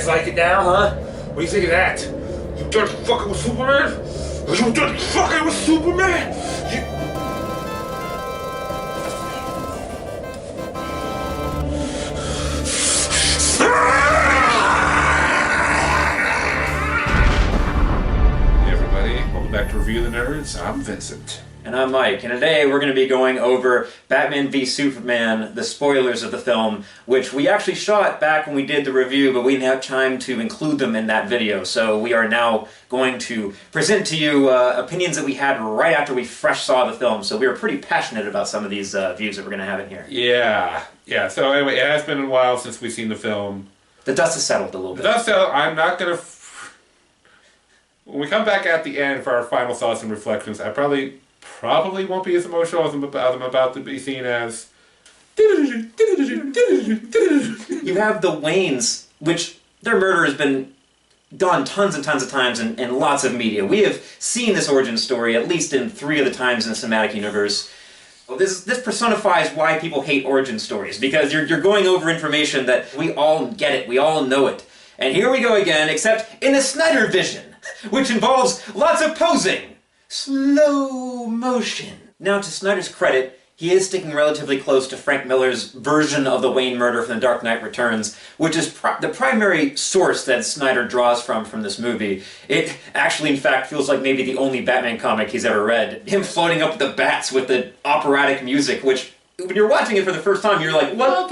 guys like it now, huh? What do you think of that? You done fucking with Superman? Are you done fucking with Superman? Hey everybody, welcome back to Review of the Nerds. I'm Vincent. And I'm Mike, and today we're going to be going over Batman v Superman, the spoilers of the film, which we actually shot back when we did the review, but we didn't have time to include them in that video, so we are now going to present to you opinions that we had right after we fresh saw the film, so we were pretty passionate about some of these views that we're going to have in here. Yeah, so anyway, it has been a while since we've seen the film. The dust has settled a little bit. The dust settled, I'm not going to... When we come back at the end for our final thoughts and reflections, I probably won't be as emotional as I'm about to be seen as. You have the Waynes, which their murder has been done tons and tons of times in lots of media. We have seen this origin story at least in 3 of the times in the cinematic universe. This personifies why people hate origin stories, because you're going over information that we all get it, we all know it. And here we go again, except in the Snyder vision, which involves lots of posing. Slow motion. Now, to Snyder's credit, he is sticking relatively close to Frank Miller's version of the Wayne murder from The Dark Knight Returns, which is the primary source that Snyder draws from this movie. It actually, in fact, feels like maybe the only Batman comic he's ever read. Him floating up the bats with the operatic music, which, when you're watching it for the first time, you're like, what?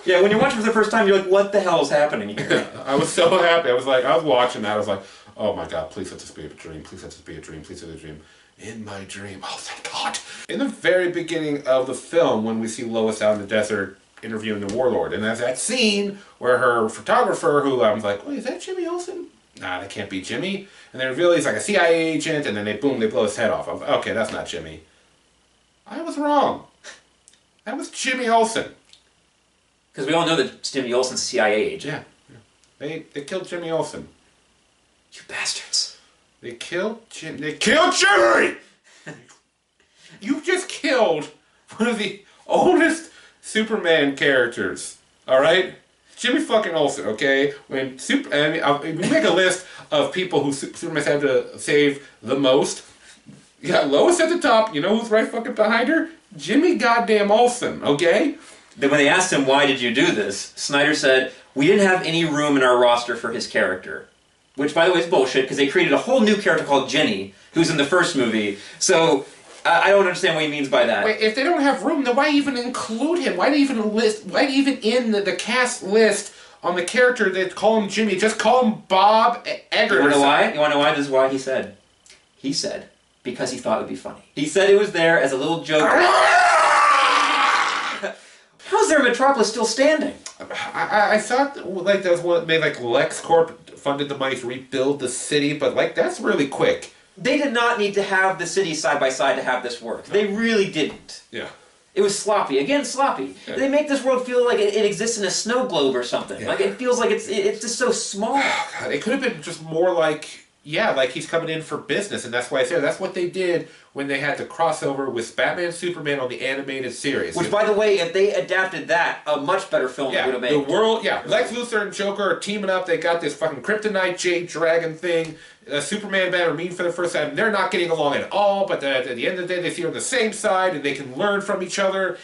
Yeah, when you're watching it for the first time, you're like, what the hell is happening here? I was so happy. I was watching that. I was like, oh my god, please let this be a dream. Please let this be a dream. Please let this be a dream. In my dream. Oh, thank God. In the very beginning of the film, when we see Lois out in the desert interviewing the Warlord, and there's that scene where her photographer, who I was like, wait, is that Jimmy Olsen? Nah, that can't be Jimmy. And they reveal he's like a CIA agent, and then they blow his head off. I was like, okay, that's not Jimmy. I was wrong. That was Jimmy Olsen. Because we all know that Jimmy Olsen's a CIA agent. Yeah. They killed Jimmy Olsen. You bastards. They killed Jimmy! You just killed one of the oldest Superman characters. Alright? Jimmy fucking Olsen, okay? We make a list of people who Superman's had to save the most. You got Lois at the top. You know who's right fucking behind her? Jimmy goddamn Olsen, okay? Then when they asked him, why did you do this? Snyder said, we didn't have any room in our roster for his character. Which, by the way, is bullshit, because they created a whole new character called Jenny, who's in the first movie. So, I don't understand what he means by that. Wait, if they don't have room, then why even include him? Why even in the cast list on the character that call him Jimmy? Just call him Bob Eggers. You want to know why? You want to know why? This is why he said. He said, because he thought it would be funny. He said it was there as a little joke. How's their Metropolis still standing? I thought that was what made LexCorp funded the money to rebuild the city, but that's really quick. They did not need to have the city side by side to have this work. They really didn't. Yeah. It was sloppy. Again, sloppy. Yeah. They make this world feel like it exists in a snow globe or something. Yeah. It feels like it's just so small. God, it could have been just more he's coming in for business, and that's why I say that's what they did when they had the crossover with Batman and Superman on the animated series. Which, by the way, if they adapted that, a much better film would have made. Lex Luthor and Joker are teaming up. They got this fucking Kryptonite Jade Dragon thing. Superman and Batman are meeting for the first time. They're not getting along at all, but at the end of the day, they see on the same side, and they can learn from each other.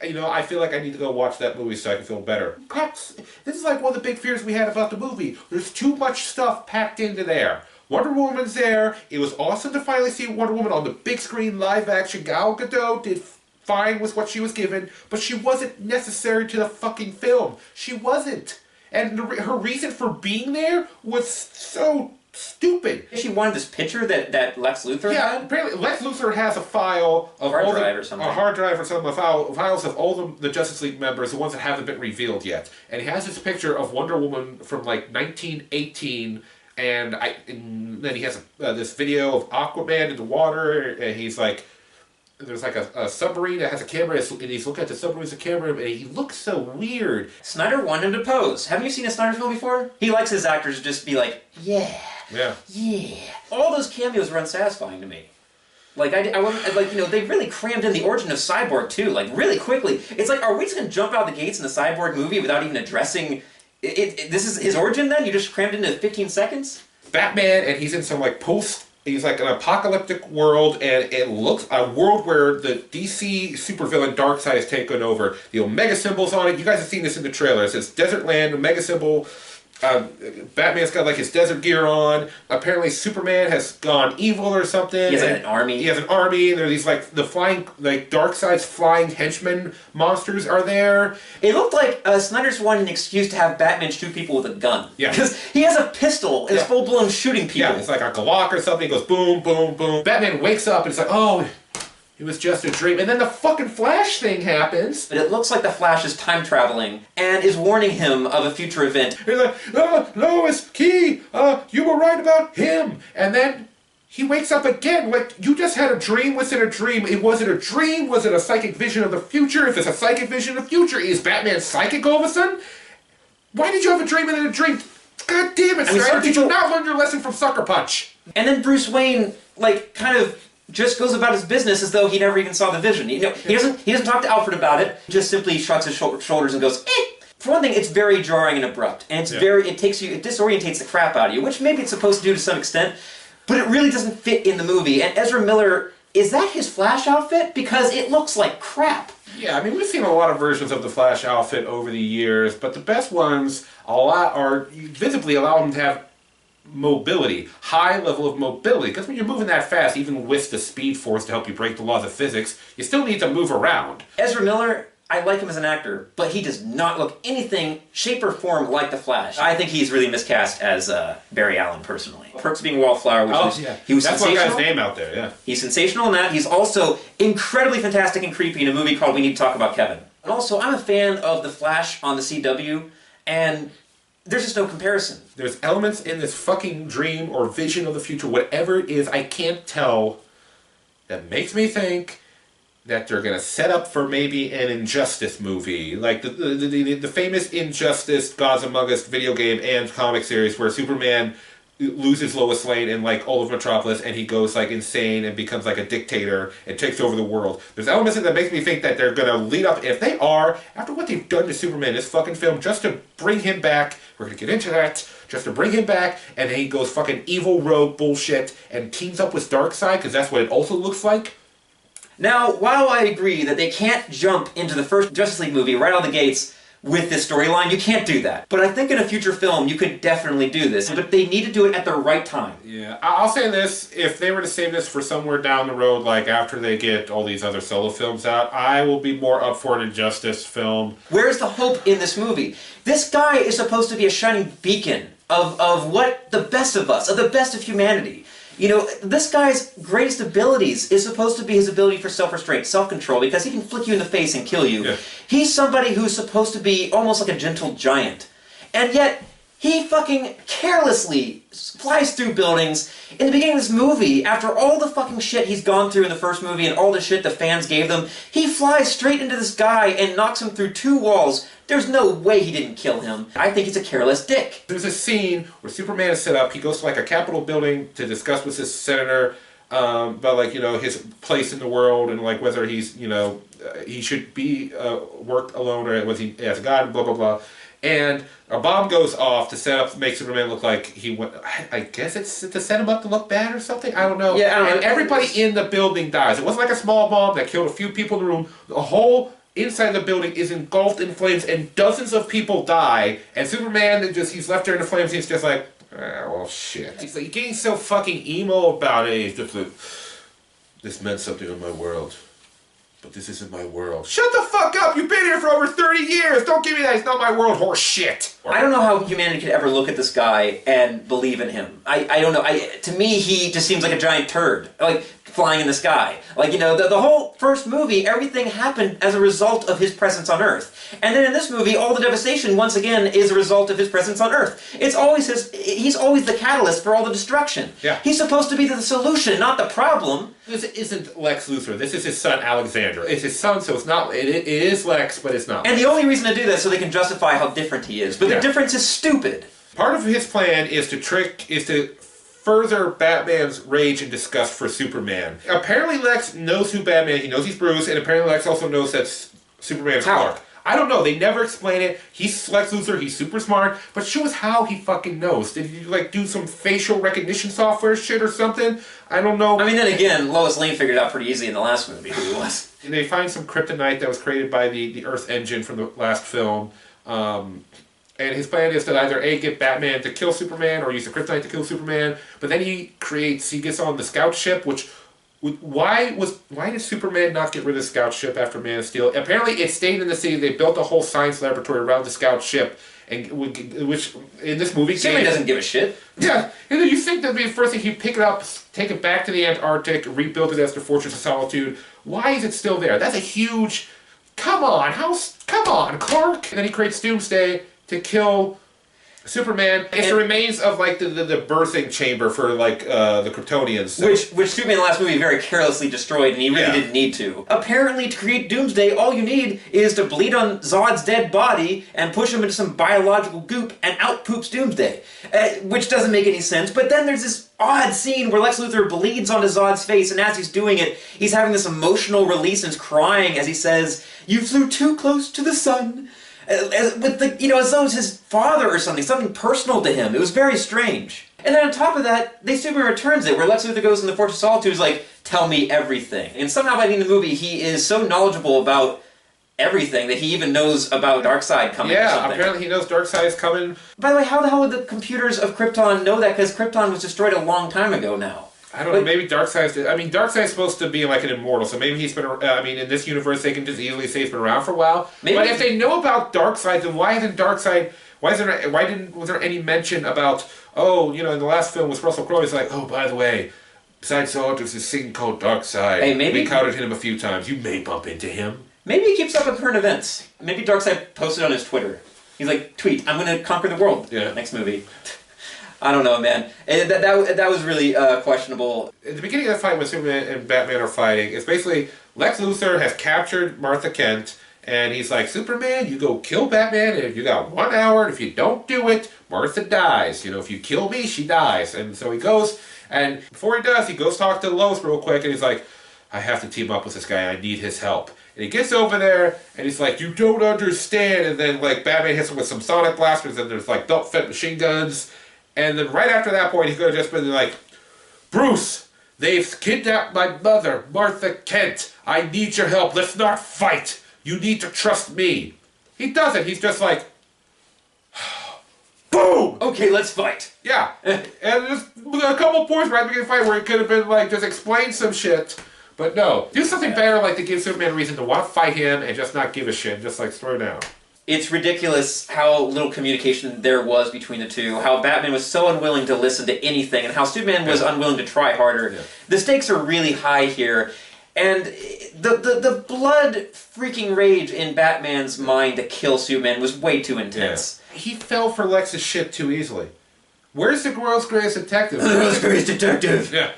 I feel like I need to go watch that movie so I can feel better. Perhaps this is one of the big fears we had about the movie. There's too much stuff packed into there. Wonder Woman's there. It was awesome to finally see Wonder Woman on the big screen, live action. Gal Gadot did fine with what she was given, but she wasn't necessary to the fucking film. She wasn't. And her reason for being there was so stupid. She wanted this picture that Lex Luthor had? Yeah, apparently Lex Luthor has a file of hard drive or something. A hard drive or something, files of all the Justice League members, the ones that haven't been revealed yet. And he has this picture of Wonder Woman from 1918, and then he has this video of Aquaman in the water, and he's there's a submarine that has a camera, and he's looking at the submarine with a camera, and he looks so weird. Snyder wanted him to pose. Haven't you seen a Snyder film before? He likes his actors to just be like, yeah. Yeah. All those cameos were unsatisfying to me. Like, they really crammed in the origin of Cyborg, too, like, really quickly. It's like, are we just going to jump out the gates in the Cyborg movie without even addressing... this is his origin, then? You just crammed into 15 seconds? Batman, and he's in some, like, he's like an apocalyptic world, and it looks a world where the DC supervillain Darkseid has taken over. The Omega symbol's on it. You guys have seen this in the trailer. It says Desert Land, Omega symbol. Batman's got like his desert gear on. Apparently Superman has gone evil or something. He has like an army. He has an army, and there are these like the flying, like Darkseid's flying henchmen monsters are there. It looked like Snyder's wanted an excuse to have Batman shoot people with a gun. Yeah. Because he has a pistol and is full-blown shooting people. Yeah, it's like a Glock or something. It goes boom, boom, boom. Batman wakes up and it's like, oh, it was just a dream. And then the fucking Flash thing happens. But it looks like the Flash is time traveling and is warning him of a future event. He's like, oh, Lois, Key, you were right about him. And then he wakes up again. Like, you just had a dream. Was it a dream? Was it a dream? Was it a psychic vision of the future? If it's a psychic vision of the future, is Batman psychic all of a sudden? Why did you have a dream and then a dream? God damn it, Snyder. Did you not learn your lesson from Sucker Punch? And then Bruce Wayne, like, kind of just goes about his business as though he never even saw the vision. You know, he doesn't talk to Alfred about it. He just simply shrugs his shoulders and goes, eh. For one thing, it's very jarring and abrupt, and it disorientates the crap out of you, which maybe it's supposed to do to some extent, but it really doesn't fit in the movie. And Ezra Miller, is that his Flash outfit? Because it looks like crap. Yeah, I mean, we've seen a lot of versions of the Flash outfit over the years, but the best ones are visibly allow him to have mobility, high level of mobility, because when you're moving that fast, even with the Speed Force to help you break the laws of physics, you still need to move around. Ezra Miller, I like him as an actor, but he does not look anything, shape or form like the Flash. I think he's really miscast as Barry Allen, personally. Perks of Being a Wallflower, which he was That's sensational. one guy's name out there, yeah. He's sensational in that. He's also incredibly fantastic and creepy in a movie called We Need to Talk About Kevin. And also, I'm a fan of The Flash on the CW, and there's just no comparison. There's elements in this fucking dream or vision of the future, whatever it is, I can't tell, that makes me think that they're going to set up for maybe an Injustice movie. Like the famous Injustice, Gods Among Us video game and comic series where Superman loses Lois Lane in like all of Metropolis and he goes like insane and becomes like a dictator and takes over the world. There's elements in that makes me think that they're going to lead up, if they are, after what they've done to Superman in this fucking film, just to bring him back, we're going to get into that, just to bring him back, and then he goes fucking evil rogue bullshit and teams up with Darkseid, because that's what it also looks like. Now, while I agree that they can't jump into the first Justice League movie right out of the gates with this storyline, you can't do that. But I think in a future film, you could definitely do this. But they need to do it at the right time. Yeah, I'll say this, if they were to save this for somewhere down the road, like after they get all these other solo films out, I will be more up for an Injustice film. Where's the hope in this movie? This guy is supposed to be a shining beacon of what the best of us, of the best of humanity. You know, this guy's greatest abilities is supposed to be his ability for self-restraint, self-control, because he can flick you in the face and kill you. Yeah. He's somebody who's supposed to be almost like a gentle giant. And yet, he fucking carelessly flies through buildings. In the beginning of this movie, after all the fucking shit he's gone through in the first movie and all the shit the fans gave them, he flies straight into this guy and knocks him through 2 walls. There's no way he didn't kill him. I think he's a careless dick. There's a scene where Superman is set up. He goes to like a Capitol building to discuss with his senator about like, you know, his place in the world and like whether he's, you know, he should be work alone or was he as a god, blah, blah, blah. And a bomb goes off to set up, make Superman look like he went, I guess it's to set him up to look bad or something? I don't know. Yeah, I don't know. And everybody in the building dies. It wasn't like a small bomb that killed a few people in the room. The whole inside the building is engulfed in flames and dozens of people die. And Superman, he's left there in the flames. He's just like, well, shit. He's like getting so fucking emo about it. He's just like, this meant something in my world. But this isn't my world. Shut the fuck up! You've been here for over 30 years! Don't give me that! It's not my world, horse shit! I don't know how humanity could ever look at this guy and believe in him. I don't know. To me, he just seems like a giant turd. Like, flying in the sky. Like, you know, the whole first movie, everything happened as a result of his presence on Earth. And then in this movie, all the devastation, once again, is a result of his presence on Earth. It's always he's always the catalyst for all the destruction. Yeah. He's supposed to be the solution, not the problem. This isn't Lex Luthor. This is his son, Alexander. It's his son, so it's not, it is Lex, but it's not. And the only reason to do that is so they can justify how different he is. But the difference is stupid. Part of his plan is to further Batman's rage and disgust for Superman. Apparently Lex knows who Batman is. He knows he's Bruce, and apparently Lex also knows that Superman is Clark. I don't know. They never explain it. He's Lex Luthor. He's super smart. But show us how he fucking knows. Did he, like, do some facial recognition software shit or something? I don't know. I mean, then again, Lois Lane figured it out pretty easy in the last movie who he was. And they find some kryptonite that was created by the Earth engine from the last film. And his plan is to either A, get Batman to kill Superman or use the kryptonite to kill Superman. But then he gets on the scout ship, which... Why did Superman not get rid of the scout ship after Man of Steel? Apparently it stayed in the city. They built a whole science laboratory around the scout ship, and which in this movie... Superman doesn't give a shit. Yeah, and then you think that'd be the first thing, he'd pick it up, take it back to the Antarctic, rebuild it as the Fortress of Solitude. Why is it still there? That's a huge... Come on, Clark! And then he creates Doomsday to kill Superman. It's the remains of, like, the birthing chamber for, like, the Kryptonians. So. Which Superman in the last movie very carelessly destroyed, and he really didn't need to. Apparently, to create Doomsday, all you need is to bleed on Zod's dead body and push him into some biological goop, and out poops Doomsday. Which doesn't make any sense, but then there's this odd scene where Lex Luthor bleeds onto Zod's face, and as he's doing it, he's having this emotional release and he's crying as he says, "You flew too close to the sun." As though it was his father or something personal to him. It was very strange. And then on top of that, Superman returns it, where Lex Luthor goes in the Fortress of Solitude, is like, tell me everything. And somehow by the end of the movie, he is so knowledgeable about everything that he even knows about Darkseid coming or something. Yeah, apparently he knows Darkseid is coming. By the way, how the hell would the computers of Krypton know that? Because Krypton was destroyed a long time ago now. I don't know, maybe Darkseid's supposed to be like an immortal, so maybe he's been, in this universe they can just easily say he's been around for a while. Maybe. But if they know about Darkseid, then why was there any mention about, in the last film with Russell Crowe, he's like, oh, by the way, besides Zod, there's this thing called Darkseid. Hey, maybe... We encountered him a few times. You may bump into him. Maybe he keeps up with current events. Maybe Darkseid posted on his Twitter. He's like, tweet, I'm going to conquer the world. Yeah. Next movie. I don't know, man. That was really questionable. At the beginning of the fight when Superman and Batman are fighting, it's basically Lex Luthor has captured Martha Kent, and he's like, Superman, you go kill Batman, and you got 1 hour, and if you don't do it, Martha dies. If you kill me, she dies. And so he goes, and before he does, he goes talk to Lois real quick, and he's like, I have to team up with this guy, I need his help. And he gets over there, and he's like, you don't understand, and then, like, Batman hits him with some sonic blasters, and there's, like, belt-fed machine guns. And then right after that point, he could have just been like, Bruce, they've kidnapped my mother, Martha Kent. I need your help. Let's not fight. You need to trust me. He doesn't. He's just like, boom! Okay, let's fight. Yeah. And there's a couple points right at the beginning of the fight where he could have been like, just explain some shit. But no. Do something better, like to give Superman a reason to want to fight him and just not give a shit. Just like throw down. It's ridiculous how little communication there was between the two, how Batman was so unwilling to listen to anything, and how Superman was unwilling to try harder. Yeah. The stakes are really high here, and the blood-freaking rage in Batman's mind to kill Superman was way too intense. Yeah. He fell for Lex's shit too easily. Where's the world's greatest detective? The world's greatest detective! Yeah.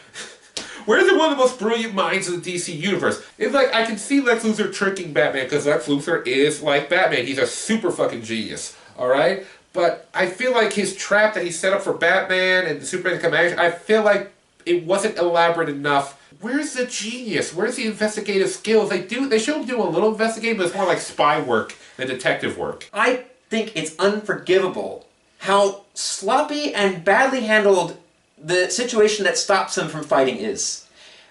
Where's one of the most brilliant minds in the DC universe? It's like, I can see Lex Luthor tricking Batman, because Lex Luthor is like Batman. He's a super fucking genius, alright? But I feel like his trap that he set up for Batman and Superman to come at, I feel like it wasn't elaborate enough. Where's the genius? Where's the investigative skills? They show him do a little investigating, but it's more like spy work than detective work. I think it's unforgivable how sloppy and badly handled the situation that stops him from fighting is.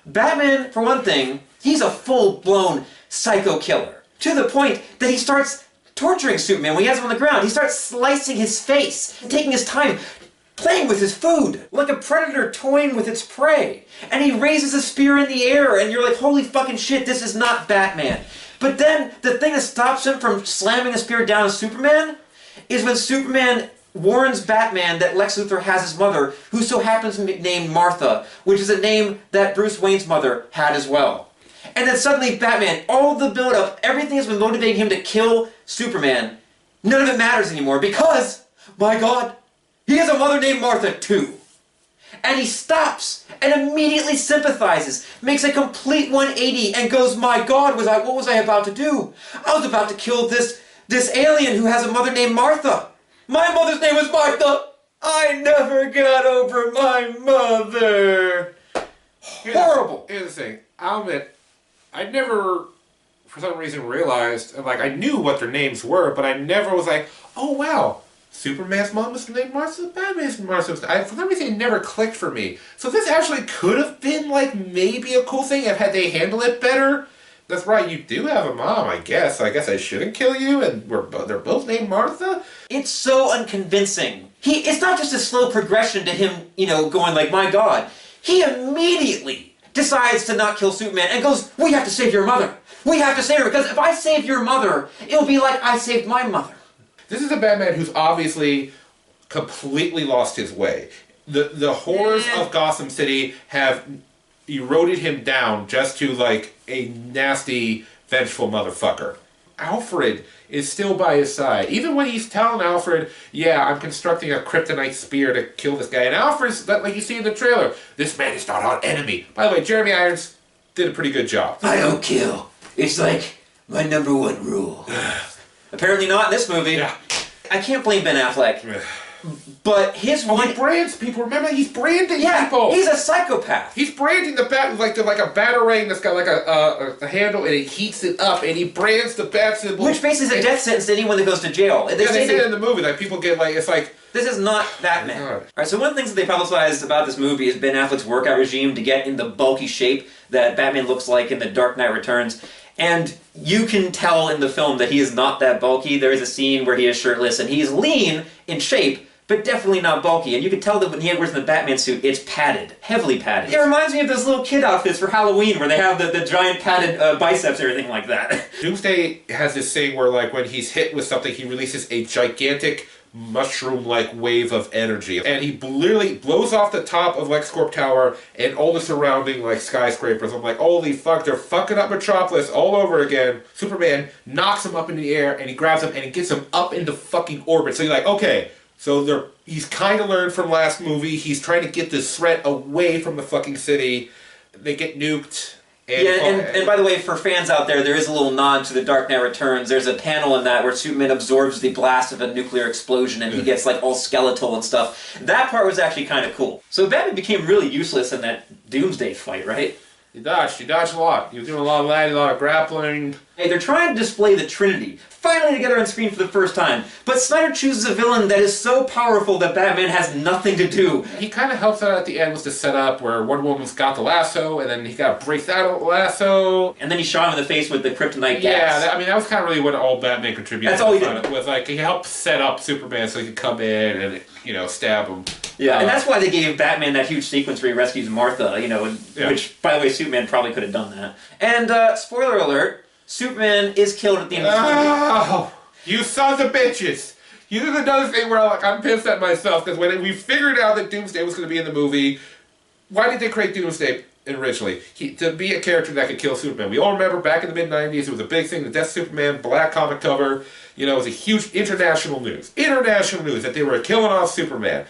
Batman, for one thing, he's a full-blown psycho killer. To the point that he starts torturing Superman when he has him on the ground. He starts slicing his face, taking his time, playing with his food, like a predator toying with its prey. And he raises a spear in the air, and you're like, holy fucking shit, this is not Batman. But then, the thing that stops him from slamming a spear down on Superman is when Superman warns Batman that Lex Luthor has his mother, who so happens to be named Martha, which is a name that Bruce Wayne's mother had as well. And then suddenly Batman, all the build-up, everything has been motivating him to kill Superman. None of it matters anymore because, my God, he has a mother named Martha too. And he stops and immediately sympathizes, makes a complete 180 and goes, my God, what was I about to do? I was about to kill this alien who has a mother named Martha. My mother's name was Martha! I never never got over my mother. Horrible. Here's the thing. I'll admit, I never, for some reason, realized, like, I knew what their names were, but I never was like, oh, wow, Superman's mom was named Martha, Batman's Martha. For some reason, it never clicked for me. So this actually could have been, like, maybe a cool thing if had they handled it better. That's right, you do have a mom, I guess. I guess I shouldn't kill you, and they're both named Martha? It's so unconvincing. It's not just a slow progression to him, going like, my God. He immediately decides to not kill Superman and goes, we have to save your mother. We have to save her, because if I save your mother, it'll be like I saved my mother. This is a Batman who's obviously completely lost his way. The horrors of Gotham City have eroded him down just to, like, a nasty, vengeful motherfucker. Alfred is still by his side. Even when he's telling Alfred, yeah, I'm constructing a kryptonite spear to kill this guy. And Alfred's, like you see in the trailer, this man is not our enemy. By the way, Jeremy Irons did a pretty good job. I don't kill. It's like my #1 rule. Apparently not in this movie. Yeah. I can't blame Ben Affleck. But his one... He brands people. Remember, he's branding yeah, people. He's a psychopath. He's branding the bat like a batarang that's got like a handle, and he heats it up, and he brands the bat symbol. Which basically is a death sentence to anyone that goes to jail. They say it in the movie. Like, people get like, it's like... This is not Batman. Alright, so one of the things that they publicized about this movie is Ben Affleck's workout regime to get in the bulky shape that Batman looks like in The Dark Knight Returns. And you can tell in the film that he is not that bulky. There is a scene where he is shirtless, and he's lean in shape, but definitely not bulky. And you can tell that when he wears the Batman suit, it's padded. Heavily padded. It reminds me of those little kid outfits for Halloween where they have the giant padded biceps and everything like that. Doomsday has this thing where, like, when he's hit with something, he releases a gigantic mushroom-like wave of energy. And he literally blows off the top of LexCorp Tower and all the surrounding, like, skyscrapers. I'm like, holy fuck, they're fucking up Metropolis all over again. Superman knocks him up in the air, and he grabs him, and he gets him up into fucking orbit. So you're like, okay, so he's kind of learned from last movie. He's trying to get this threat away from the fucking city. They get nuked. And by the way, for fans out there, there is a little nod to The Dark Knight Returns. There's a panel in that where Superman absorbs the blast of a nuclear explosion and he gets like all skeletal and stuff. That part was actually kind of cool. So Batman became really useless in that Doomsday fight, right? He dodged a lot. He was doing a lot of that, a lot of grappling. Hey, they're trying to display the Trinity, finally together on screen for the first time. But Snyder chooses a villain that is so powerful that Batman has nothing to do. He kind of helps out at the end with the setup where Wonder Woman's got the lasso, and then he got to break out of the lasso. And then he shot him in the face with the kryptonite gas. Yeah, that was kind of really what all Batman contributed. That's all he did. Was like, he helped set up Superman so he could come in and, stab him. Yeah, and that's why they gave Batman that huge sequence where he rescues Martha, Yeah. Which, by the way, Superman probably could have done that. And, spoiler alert, Superman is killed at the end of the movie. Oh, you sons of bitches! This is another thing where I'm pissed at myself, because when we figured out that Doomsday was going to be in the movie, why did they create Doomsday originally? To be a character that could kill Superman. We all remember back in the mid-90s, it was a big thing, the Death Superman, black comic cover, it was a huge international news that they were killing off Superman.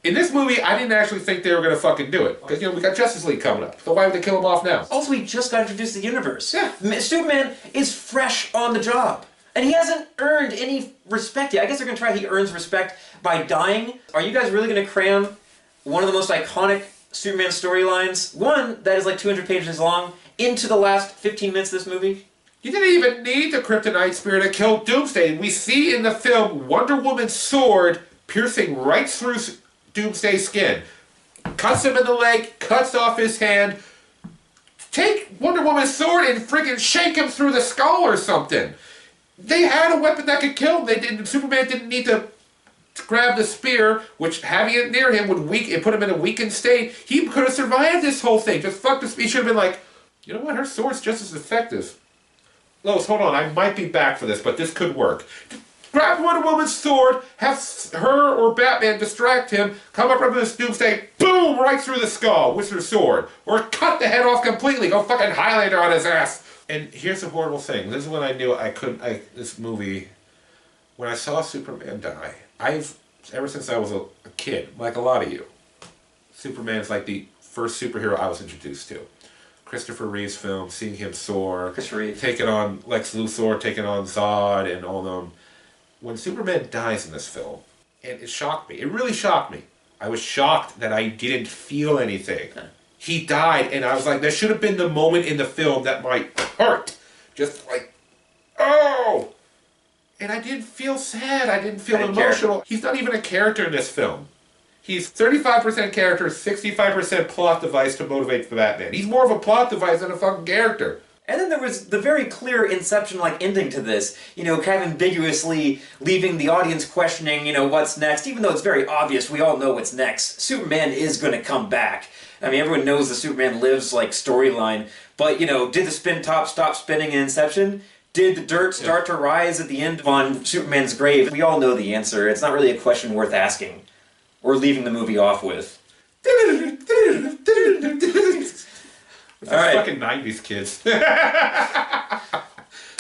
In this movie, I didn't actually think they were going to fucking do it. Because, we got Justice League coming up. So why would they kill him off now? Also, he just got introduced to the universe. Yeah. Superman is fresh on the job. And he hasn't earned any respect yet. I guess they're going to try he earns respect by dying. Are you guys really going to cram one of the most iconic Superman storylines, one that is like 200 pages long, into the last 15 minutes of this movie? You didn't even need the kryptonite spear to kill Doomsday. We see in the film Wonder Woman's sword piercing right through Doomsday's skin. Cuts him in the leg, cuts off his hand. Take Wonder Woman's sword and friggin' shake him through the skull or something. They had a weapon that could kill him. Superman didn't need to grab the spear, which having it near him would put him in a weakened state. He could have survived this whole thing. Just fuck this. He should have been like, you know what? Her sword's just as effective. Lois, hold on. I might be back for this, but this could work. Grab Wonder Woman's sword, have her or Batman distract him, come up with this Doomsday, boom, right through the skull with her sword. Or cut the head off completely, go fucking Highlander on his ass. And here's the horrible thing. This is when I knew this movie, when I saw Superman die, ever since I was a kid, like a lot of you, Superman's like the first superhero I was introduced to. Christopher Reeve's film, seeing him soar, taking on Lex Luthor, taking on Zod, and all them. When Superman dies in this film, and it shocked me, it really shocked me. I was shocked that I didn't feel anything. He died, and I was like, there should have been the moment in the film that might hurt. Just like, oh! And I didn't feel sad. I didn't feel emotional. He's not even a character in this film. He's 35% character, 65% plot device to motivate the Batman. He's more of a plot device than a fucking character. And then there was the very clear Inception-like ending to this, you know, kind of ambiguously leaving the audience questioning, you know, what's next, even though it's very obvious, we all know what's next. Superman is going to come back. I mean, everyone knows the Superman Lives, like, storyline, but, you know, did the spin top stop spinning in Inception? Did the dirt start to rise at the end on Superman's grave? We all know the answer. It's not really a question worth asking, or leaving the movie off with. It's like fucking 90s kids.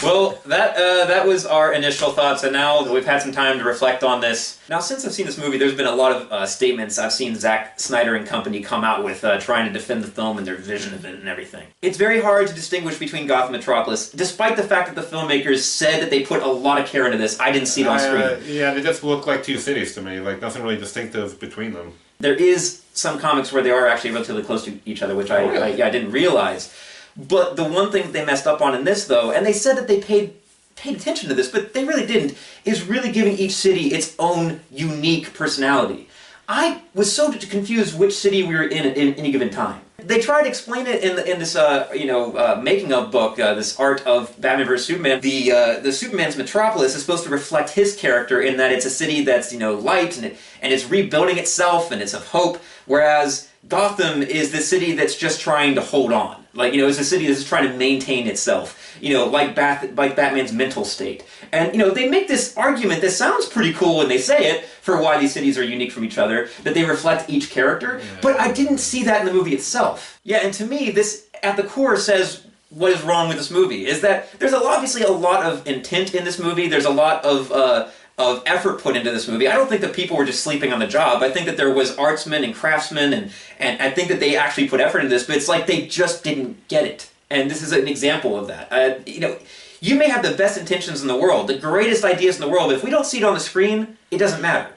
Well, that was our initial thoughts, and now that we've had some time to reflect on this. Now, since I've seen this movie, there's been a lot of statements I've seen Zack Snyder and company come out with trying to defend the film and their vision of it and everything. It's very hard to distinguish between Gotham and Metropolis, despite the fact that the filmmakers said that they put a lot of care into this. I didn't see it on screen. Yeah, they just look like two cities to me, like nothing really distinctive between them. There is some comics where they are actually relatively close to each other, which I didn't realize. But the one thing that they messed up on in this, though, and they said that they paid attention to this, but they really didn't, is really giving each city its own unique personality. I was so confused which city we were in at any given time. They tried to explain it in this making of book, this art of Batman vs Superman. The Superman's Metropolis is supposed to reflect his character in that it's a city that's light and it's rebuilding itself and it's of hope, whereas Gotham is the city that's just trying to hold on. It's a city that's trying to maintain itself, like Batman's mental state. And, they make this argument that sounds pretty cool when they say it, for why these cities are unique from each other, that they reflect each character, but I didn't see that in the movie itself. Yeah, and to me, this, at the core, says what is wrong with this movie, is that there's obviously a lot of intent in this movie, there's a lot of effort put into this movie. I don't think that people were just sleeping on the job. I think that there was artsmen and craftsmen, and I think that they actually put effort into this, but it's like they just didn't get it. And this is an example of that. You may have the best intentions in the world, the greatest ideas in the world, but if we don't see it on the screen, it doesn't matter.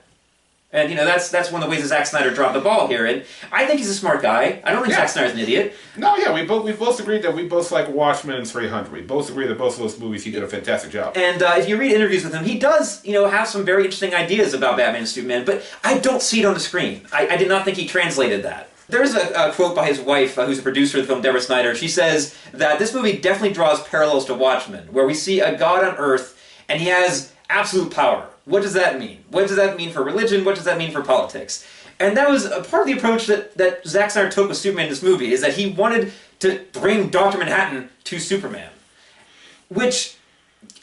And, that's one of the ways that Zack Snyder dropped the ball here. And I think he's a smart guy. I don't think Zack Snyder's an idiot. No, yeah, we both agreed that we both like Watchmen and 300. We both agree that both of those movies he did a fantastic job. And if you read interviews with him, he does, have some very interesting ideas about Batman and Superman, but I don't see it on the screen. I did not think he translated that. There's a quote by his wife, who's a producer of the film, Deborah Snyder. She says that this movie definitely draws parallels to Watchmen, where we see a god on Earth, and he has absolute power. What does that mean? What does that mean for religion? What does that mean for politics? And that was a part of the approach that Zack Snyder took with Superman in this movie, is that he wanted to bring Dr. Manhattan to Superman. Which,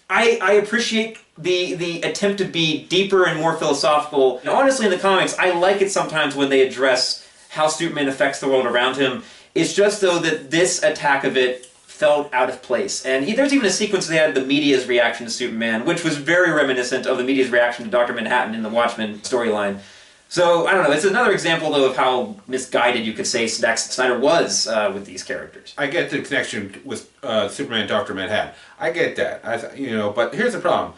I appreciate the attempt to be deeper and more philosophical. And honestly, in the comics, I like it sometimes when they address how Superman affects the world around him. It's just, though, that this attack of it felt out of place. And there's even a sequence they had the media's reaction to Superman, which was very reminiscent of the media's reaction to Dr. Manhattan in the Watchmen storyline. So, I don't know, it's another example, though, of how misguided, you could say, Zack Snyder was with these characters. I get the connection with Superman and Dr. Manhattan. I get that. But here's the problem.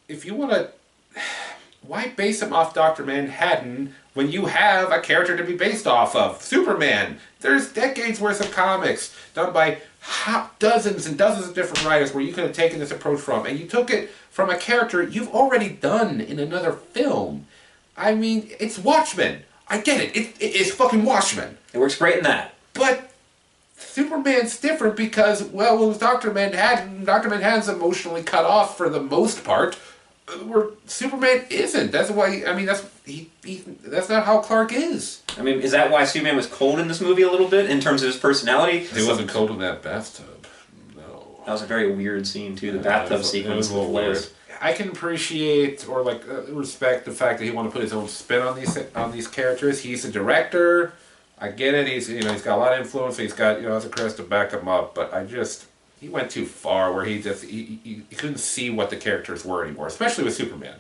If you want to... Why base him off Dr. Manhattan when you have a character to be based off of? Superman. There's decades worth of comics done by dozens and dozens of different writers where you could have taken this approach from, and you took it from a character you've already done in another film. I mean, it's Watchmen. I get it. It's fucking Watchmen. It works great in that. But Superman's different because, with Dr. Manhattan's emotionally cut off for the most part, where Superman isn't. That's why, that's not how Clark is. Is that why Superman was cold in this movie a little bit, in terms of his personality? He wasn't cold in that bathtub. No. That was a very weird scene, too, the bathtub sequence. It was a little weird. I can appreciate or respect the fact that he wanted to put his own spin on these characters. He's a director. I get it. He's got a lot of influence. He's got other crest to back him up. But he went too far where he couldn't see what the characters were anymore, especially with Superman.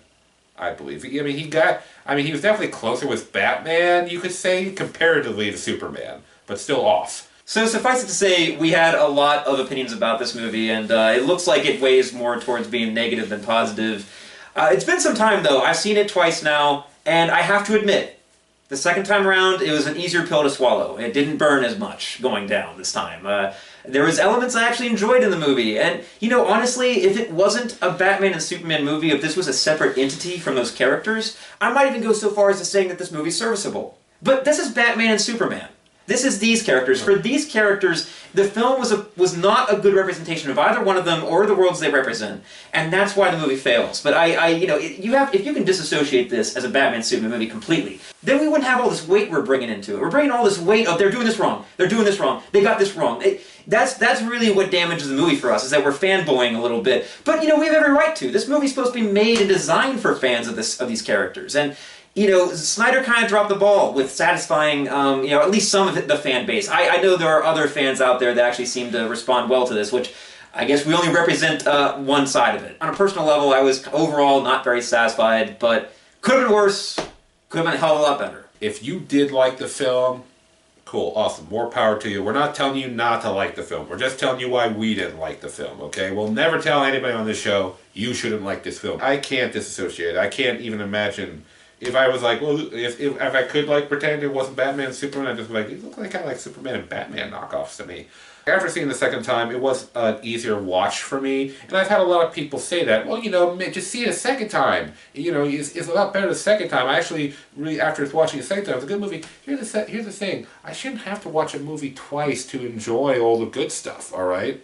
I believe. He was definitely closer with Batman, you could say, comparatively to Superman, but still off. So suffice it to say, we had a lot of opinions about this movie, and it looks like it weighs more towards being negative than positive. It's been some time, though. I've seen it twice now, and I have to admit, The second time around, it was an easier pill to swallow. It didn't burn as much going down this time. There was elements I actually enjoyed in the movie. And, you know, honestly, if it wasn't a Batman and Superman movie, if this was a separate entity from those characters, I might even go so far as to saying that this movie's serviceable. But this is Batman and Superman. This is these characters. For these characters, the film was not a good representation of either one of them or the worlds they represent, and that's why the movie fails. But if you can disassociate this as a Batman Superman movie completely, then we wouldn't have all this weight we're bringing into it. We're bringing all this weight of they're doing this wrong, they're doing this wrong, they got this wrong. That's really what damages the movie for us, is that we're fanboying a little bit. But you know, we have every right to. This movie's supposed to be made and designed for fans of these characters, and. You know, Snyder kind of dropped the ball with satisfying, at least some of the fan base. I know there are other fans out there that actually seem to respond well to this, which I guess we only represent one side of it. On a personal level, I was overall not very satisfied, but could have been worse, could have been a hell of a lot better. If you did like the film, cool, awesome, more power to you. We're not telling you not to like the film. We're just telling you why we didn't like the film, okay? We'll never tell anybody on this show, you shouldn't like this film. I can't disassociate. I can't even imagine... If I was like, well, if I could like pretend it wasn't Batman and Superman, I'd just be like, these look like kind of like Superman and Batman knockoffs to me. After seeing the second time, it was an easier watch for me, and I've had a lot of people say that. Well, you know, just see it a second time. You know, it's a lot better the second time. I actually, really, after watching it the second time, it's a good movie. Here's the thing: I shouldn't have to watch a movie twice to enjoy all the good stuff. All right.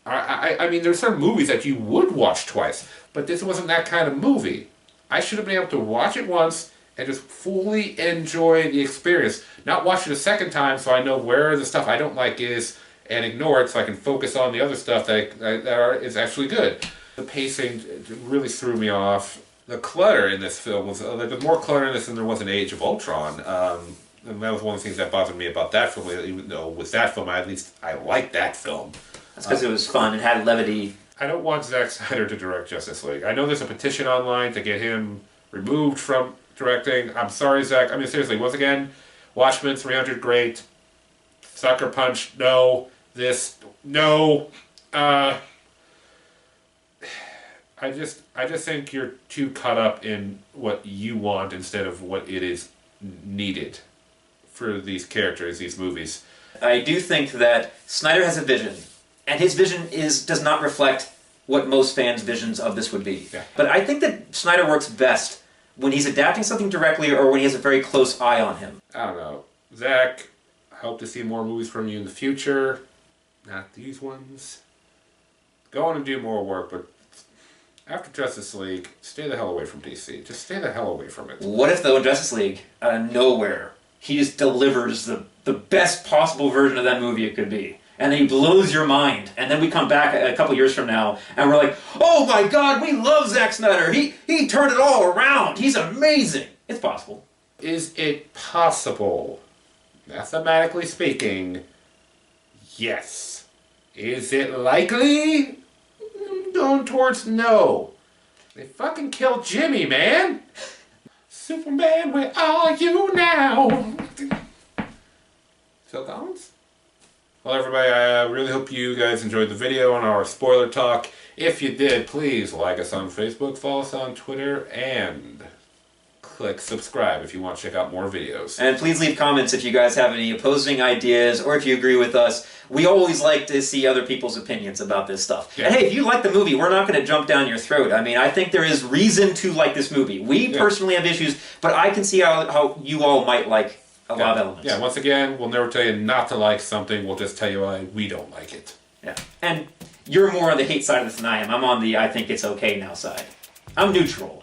I mean, there's certain movies that you would watch twice, but this wasn't that kind of movie. I should have been able to watch it once and just fully enjoy the experience. Not watch it a second time so I know where the stuff I don't like is and ignore it so I can focus on the other stuff that is actually good. The pacing really threw me off. The clutter in this film was... there was more clutter in this than there was in Age of Ultron. And that was one of the things that bothered me about that film. Even though with that film, I liked that film. That's because it was fun and had levity. I don't want Zack Snyder to direct Justice League. I know there's a petition online to get him removed from directing. I'm sorry, Zack. I mean, seriously, once again, Watchmen, 300, great. Sucker Punch, no. This, no. I just think you're too caught up in what you want instead of what it is needed for these characters, these movies. I do think that Snyder has a vision. And his vision does not reflect what most fans' visions of this would be. Yeah. But I think that Snyder works best when he's adapting something directly or when he has a very close eye on him. I don't know. Zach, I hope to see more movies from you in the future. Not these ones. Go on and do more work, but after Justice League, stay the hell away from DC. Just stay the hell away from it. What if, though, in Justice League, out of nowhere, he just delivers the best possible version of that movie it could be? And then he blows your mind, and then we come back a couple years from now, and we're like, oh my god, we love Zack Snyder! He turned it all around! He's amazing! It's possible. Is it possible? Mathematically speaking, yes. Is it likely? Going towards no. They fucking killed Jimmy, man! Superman, where are you now? Phil Collins? Well, everybody, I really hope you guys enjoyed the video on our spoiler talk. If you did, please like us on Facebook, follow us on Twitter, and click subscribe if you want to check out more videos. And please leave comments if you guys have any opposing ideas or if you agree with us. We always like to see other people's opinions about this stuff. Yeah. And hey, if you like the movie, we're not going to jump down your throat. I mean, I think there is reason to like this movie. We personally have issues, but I can see how you all might like a lot of elements. Yeah, once again, we'll never tell you not to like something. We'll just tell you why we don't like it. Yeah. And you're more on the hate side of this than I am. I'm on the I think it's okay now side. I'm neutral.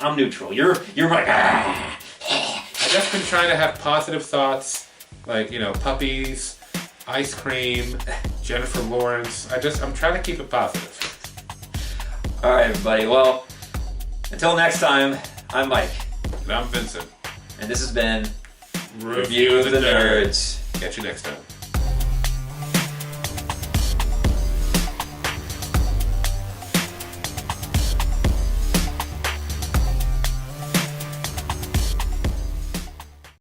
You're like, ah. I've just been trying to have positive thoughts, like, puppies, ice cream, Jennifer Lawrence. I'm trying to keep it positive. All right, everybody. Well, until next time, I'm Mike. And I'm Vincent. And this has been Review of the Nerds. Nerds. Catch you next time.